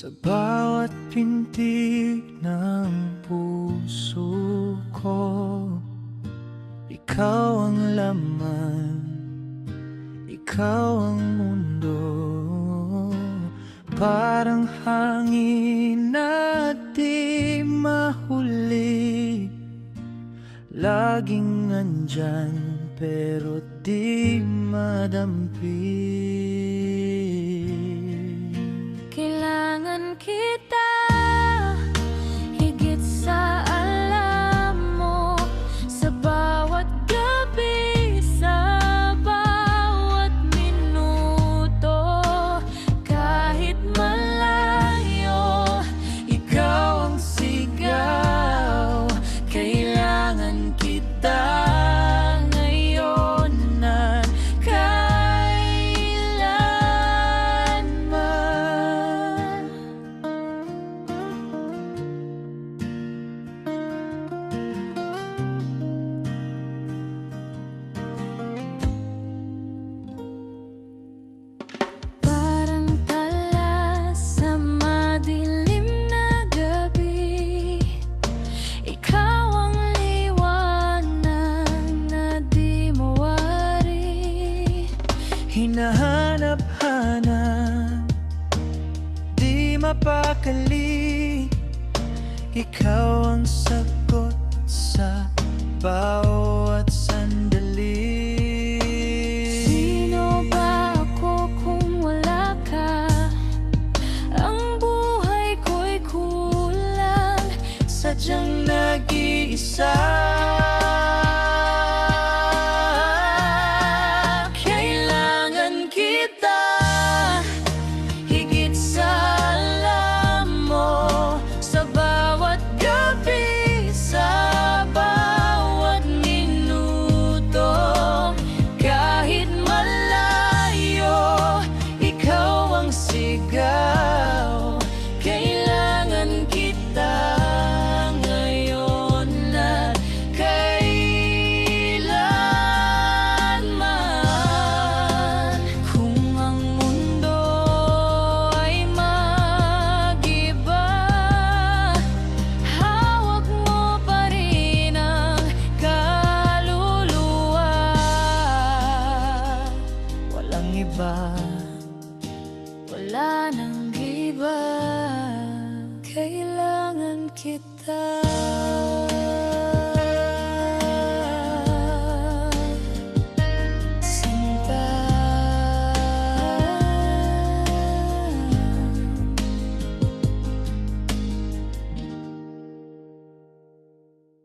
Sa bawat pintig ng puso ko, ikaw ang laman, ikaw ang mundo. Parang hangin na di mahuli, laging nandyan pero di madampi. Kailangan kita higit sa alam mo, sa bawat gabi, sa bawat minuto. Kahit malayo, ikaw ang sigaw. Kailangan kita hinahanap-hanap, di mapakali. Ikaw ang sagot sa bawat sandali. Sino ba ako kung wala ka? Ang buhay ko'y kulang, Sadyang nag-iisa. Kailangan kita ngayon at kailanman. Kung ang mundo ay mag-iba, hawak mo pa rin ang kaluluwa. Walang iba, wala nang iba. Kailangan kita.